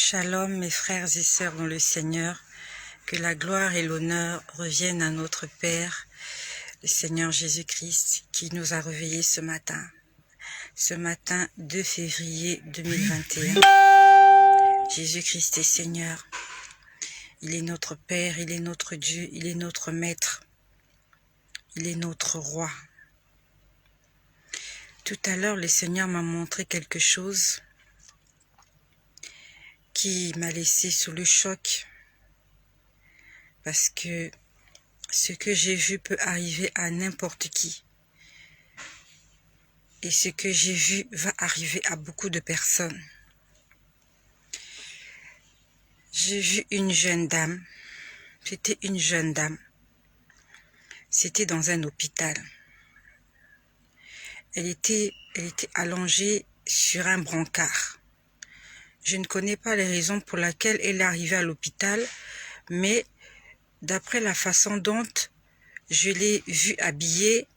Shalom mes frères et sœurs dans le Seigneur, que la gloire et l'honneur reviennent à notre Père, le Seigneur Jésus-Christ, qui nous a réveillés ce matin 2 février 2021. Jésus-Christ est Seigneur, il est notre Père, il est notre Dieu, il est notre Maître, il est notre Roi. Tout à l'heure, le Seigneur m'a montré quelque chose qui m'a laissé sous le choc, parce que ce que j'ai vu peut arriver à n'importe qui. Et ce que j'ai vu va arriver à beaucoup de personnes. J'ai vu une jeune dame, c'était une jeune dame, c'était dans un hôpital. Elle était allongée sur un brancard. Je ne connais pas les raisons pour lesquelles elle est arrivée à l'hôpital, mais d'après la façon dont je l'ai vue habillée,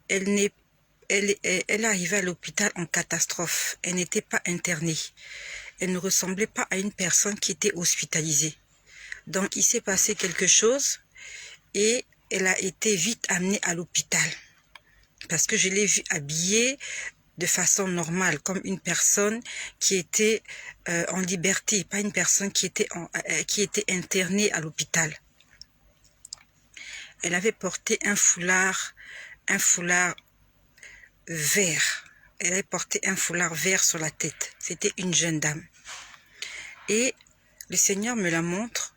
elle est arrivée à l'hôpital en catastrophe. Elle n'était pas internée. Elle ne ressemblait pas à une personne qui était hospitalisée. Donc il s'est passé quelque chose et elle a été vite amenée à l'hôpital. Parce que je l'ai vue habillée de façon normale, comme une personne qui était en liberté, pas une personne qui était internée à l'hôpital. Elle avait porté un foulard vert. Elle avait porté un foulard vert sur la tête. C'était une jeune dame. Et le Seigneur me la montre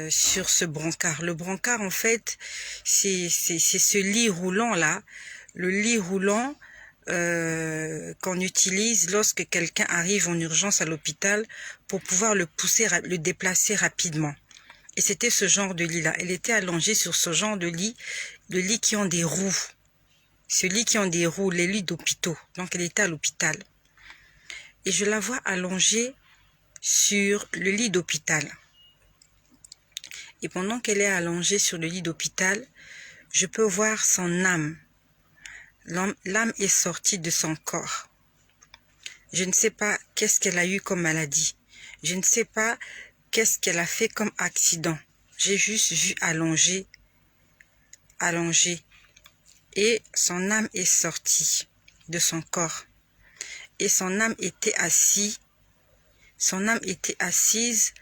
sur ce brancard. Le brancard, en fait, c'est ce lit roulant-là. Le lit roulant qu'on utilise lorsque quelqu'un arrive en urgence à l'hôpital pour pouvoir le déplacer rapidement. Et c'était ce genre de lit-là. Elle était allongée sur ce genre de lit, le lit qui ont des roues. Ce lit qui ont des roues, les lits d'hôpitaux. Donc elle était à l'hôpital. Et je la vois allongée sur le lit d'hôpital. Et pendant qu'elle est allongée sur le lit d'hôpital, je peux voir son âme. L'âme est sortie de son corps. Je ne sais pas qu'est-ce qu'elle a eu comme maladie. Je ne sais pas qu'est-ce qu'elle a fait comme accident. J'ai juste vu allongée. Et son âme est sortie de son corps. Et son âme était assise. Son âme était assise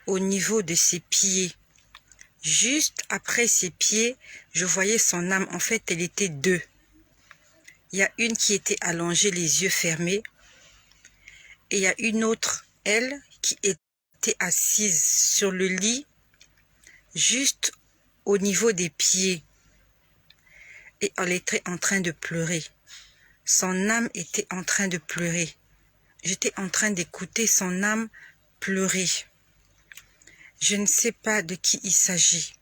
au niveau de ses pieds. Juste après ses pieds, je voyais son âme. En fait, elle était deux. Il y a une qui était allongée, les yeux fermés. Et il y a une autre, elle, qui était assise sur le lit, juste au niveau des pieds. Et elle était en train de pleurer. Son âme était en train de pleurer. J'étais en train d'écouter son âme pleurer. Je ne sais pas de qui il s'agit.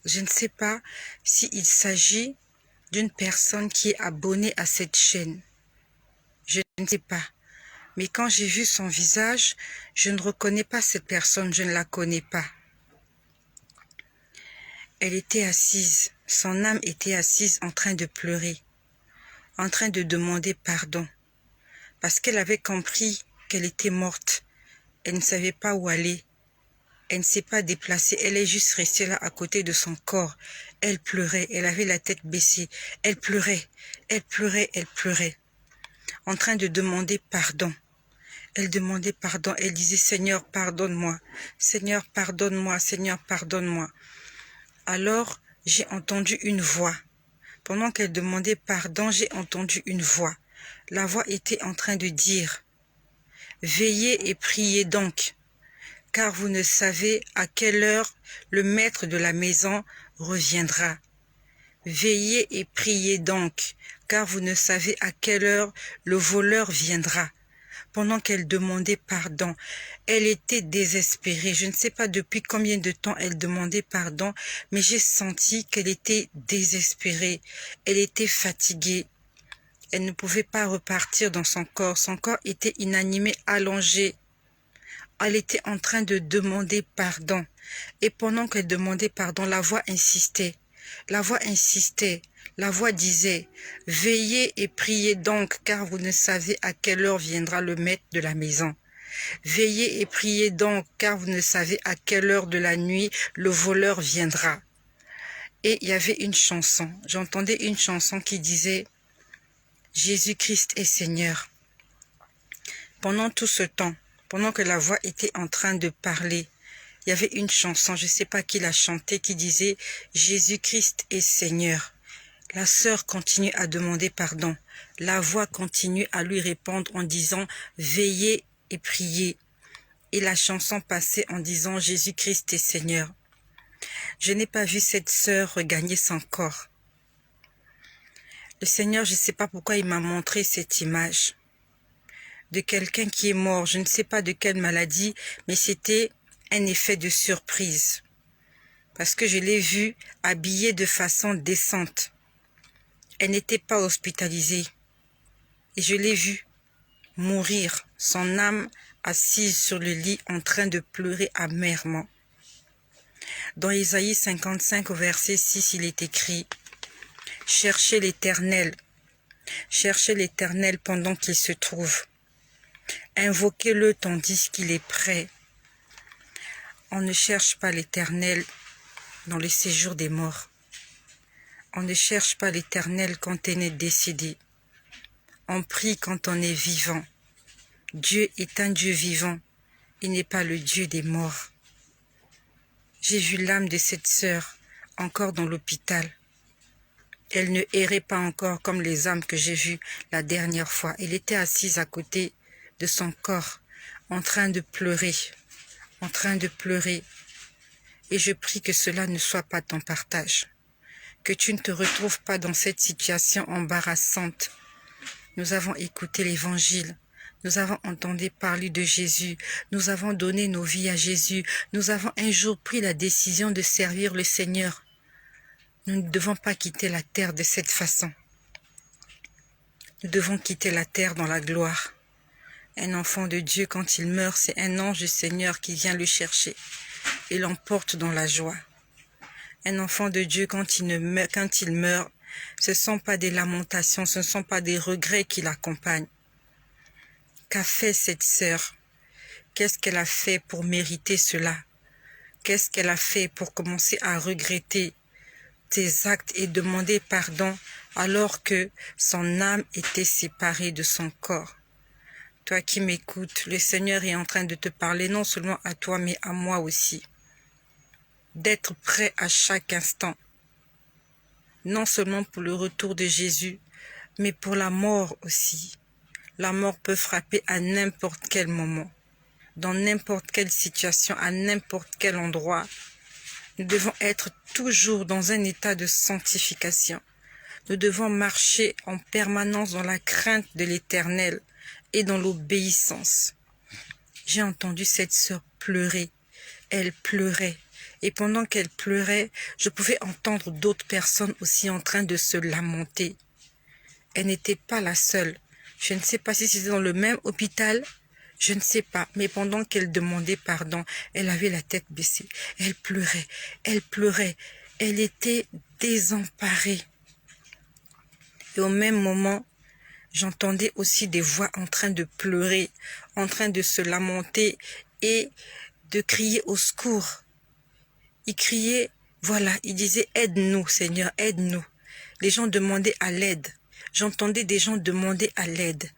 Je ne sais pas s'il s'agit d'une personne qui est abonnée à cette chaîne. Je ne sais pas. Mais quand j'ai vu son visage, je ne reconnais pas cette personne, je ne la connais pas. Elle était assise, son âme était assise en train de pleurer, en train de demander pardon. Parce qu'elle avait compris qu'elle était morte. Elle ne savait pas où aller. Elle ne s'est pas déplacée, elle est juste restée là à côté de son corps. Elle pleurait, elle avait la tête baissée. Elle pleurait, en train de demander pardon. Elle demandait pardon, elle disait « Seigneur, pardonne-moi, Seigneur, pardonne-moi, Seigneur, pardonne-moi ». Alors, j'ai entendu une voix. Pendant qu'elle demandait pardon, j'ai entendu une voix. La voix était en train de dire « Veillez et priez donc, car vous ne savez à quelle heure le maître de la maison reviendra. Veillez et priez donc, car vous ne savez à quelle heure le voleur viendra. » Pendant qu'elle demandait pardon, elle était désespérée. Je ne sais pas depuis combien de temps elle demandait pardon, mais j'ai senti qu'elle était désespérée. Elle était fatiguée. Elle ne pouvait pas repartir dans son corps. Son corps était inanimé, allongé. Elle était en train de demander pardon. Et pendant qu'elle demandait pardon, la voix insistait. La voix insistait. La voix disait, « Veillez et priez donc, car vous ne savez à quelle heure viendra le maître de la maison. Veillez et priez donc, car vous ne savez à quelle heure de la nuit le voleur viendra. » Et il y avait une chanson, j'entendais une chanson qui disait, « Jésus-Christ est Seigneur. » Pendant tout ce temps, pendant que la voix était en train de parler, il y avait une chanson, je ne sais pas qui l'a chantée, qui disait « Jésus-Christ est Seigneur ». La sœur continue à demander pardon. La voix continue à lui répondre en disant « Veillez et priez ». Et la chanson passait en disant « Jésus-Christ est Seigneur ». Je n'ai pas vu cette sœur regagner son corps. Le Seigneur, je ne sais pas pourquoi il m'a montré cette image de quelqu'un qui est mort. Je ne sais pas de quelle maladie, mais c'était un effet de surprise. Parce que je l'ai vue habillée de façon décente. Elle n'était pas hospitalisée. Et je l'ai vue mourir, son âme assise sur le lit en train de pleurer amèrement. Dans Isaïe 55 au verset 6, il est écrit « Cherchez l'Éternel pendant qu'il se trouve. Invoquez-le tandis qu'il est prêt. » On ne cherche pas l'Éternel dans le séjour des morts. On ne cherche pas l'Éternel quand on est décédé. On prie quand on est vivant. Dieu est un Dieu vivant. Il n'est pas le Dieu des morts. J'ai vu l'âme de cette sœur encore dans l'hôpital. Elle ne errait pas encore comme les âmes que j'ai vues la dernière fois. Elle était assise à côté de son corps, en train de pleurer, Et je prie que cela ne soit pas ton partage, que tu ne te retrouves pas dans cette situation embarrassante. Nous avons écouté l'Évangile. Nous avons entendu parler de Jésus. Nous avons donné nos vies à Jésus. Nous avons un jour pris la décision de servir le Seigneur. Nous ne devons pas quitter la terre de cette façon. Nous devons quitter la terre dans la gloire. Un enfant de Dieu, quand il meurt, c'est un ange du Seigneur qui vient le chercher et l'emporte dans la joie. Un enfant de Dieu, quand il meurt, ce ne sont pas des lamentations, ce ne sont pas des regrets qui l'accompagnent. Qu'a fait cette sœur? Qu'est-ce qu'elle a fait pour mériter cela? Qu'est-ce qu'elle a fait pour commencer à regretter ses actes et demander pardon alors que son âme était séparée de son corps? Toi qui m'écoutes, le Seigneur est en train de te parler non seulement à toi mais à moi aussi. D'être prêt à chaque instant. Non seulement pour le retour de Jésus, mais pour la mort aussi. La mort peut frapper à n'importe quel moment, dans n'importe quelle situation, à n'importe quel endroit. Nous devons être toujours dans un état de sanctification. Nous devons marcher en permanence dans la crainte de l'Éternel et dans l'obéissance. J'ai entendu cette sœur pleurer. Elle pleurait. Et pendant qu'elle pleurait, je pouvais entendre d'autres personnes aussi en train de se lamenter. Elle n'était pas la seule. Je ne sais pas si c'était dans le même hôpital, je ne sais pas. Mais pendant qu'elle demandait pardon, elle avait la tête baissée. Elle pleurait, elle était désemparée. Et au même moment, j'entendais aussi des voix en train de pleurer, en train de se lamenter et de crier au secours. Ils criaient, voilà, ils disaient « Aide-nous, Seigneur, aide-nous ». Les gens demandaient à l'aide. J'entendais des gens demander à l'aide.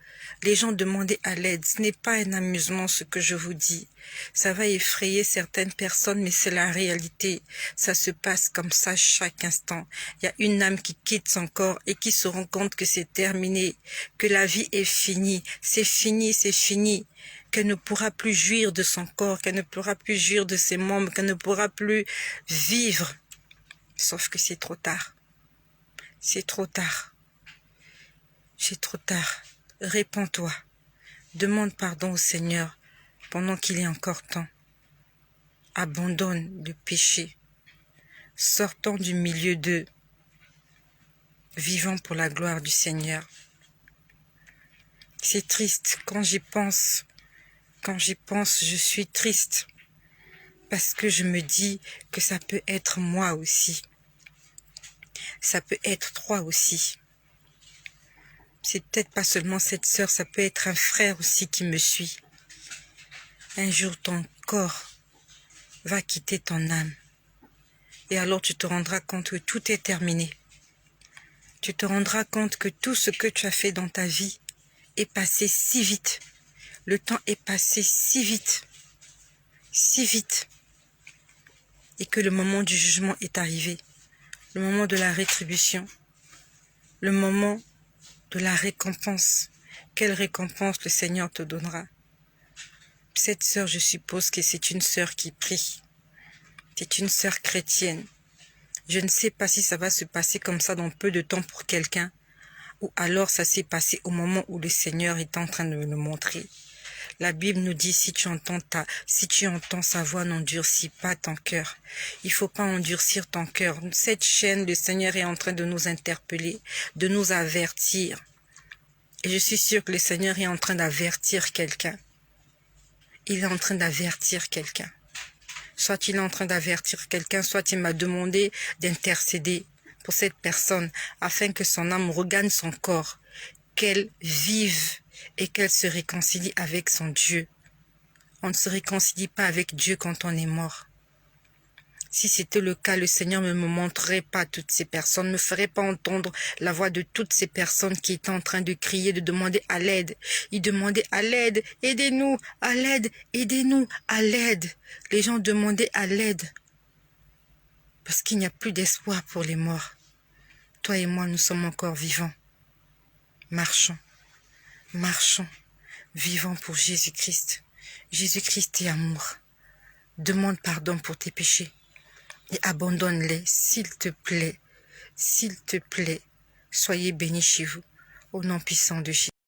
Les gens demandaient à l'aide. Ce n'est pas un amusement ce que je vous dis. Ça va effrayer certaines personnes, mais c'est la réalité. Ça se passe comme ça chaque instant. Il y a une âme qui quitte son corps et qui se rend compte que c'est terminé, que la vie est finie. C'est fini, c'est fini. Qu'elle ne pourra plus jouir de son corps, qu'elle ne pourra plus jouir de ses membres, qu'elle ne pourra plus vivre. Sauf que c'est trop tard. C'est trop tard. C'est trop tard. Répands-toi. Demande pardon au Seigneur pendant qu'il est encore temps. Abandonne le péché. Sortons du milieu d'eux. Vivons pour la gloire du Seigneur. C'est triste. Quand j'y pense, je suis triste. Parce que je me dis que ça peut être moi aussi. Ça peut être toi aussi. C'est peut-être pas seulement cette sœur, ça peut être un frère aussi qui me suit. Un jour, ton corps va quitter ton âme. Et alors tu te rendras compte que tout est terminé. Tu te rendras compte que tout ce que tu as fait dans ta vie est passé si vite. Le temps est passé si vite. Si vite. Et que le moment du jugement est arrivé. Le moment de la rétribution. Le moment de la récompense. Quelle récompense le Seigneur te donnera? Cette sœur, je suppose que c'est une sœur qui prie. C'est une sœur chrétienne. Je ne sais pas si ça va se passer comme ça dans peu de temps pour quelqu'un, ou alors ça s'est passé au moment où le Seigneur est en train de me le montrer. La Bible nous dit, si tu entends sa voix, n'endurcis pas ton cœur. Il ne faut pas endurcir ton cœur. Cette chaîne, le Seigneur est en train de nous interpeller, de nous avertir. Et je suis sûre que le Seigneur est en train d'avertir quelqu'un. Il est en train d'avertir quelqu'un. Soit il est en train d'avertir quelqu'un, soit il m'a demandé d'intercéder pour cette personne afin que son âme regagne son corps, qu'elle vive et qu'elle se réconcilie avec son Dieu. On ne se réconcilie pas avec Dieu quand on est mort. Si c'était le cas, le Seigneur ne me montrerait pas toutes ces personnes, ne me ferait pas entendre la voix de toutes ces personnes qui étaient en train de crier, de demander à l'aide. Ils demandaient à l'aide, aidez-nous, à l'aide, aidez-nous, à l'aide. Les gens demandaient à l'aide. Parce qu'il n'y a plus d'espoir pour les morts. Toi et moi, nous sommes encore vivants. Marchons, marchons, vivons pour Jésus-Christ. Jésus-Christ est amour. Demande pardon pour tes péchés. Et abandonne-les, s'il te plaît. S'il te plaît. Soyez bénis chez vous. Au nom puissant de Jésus.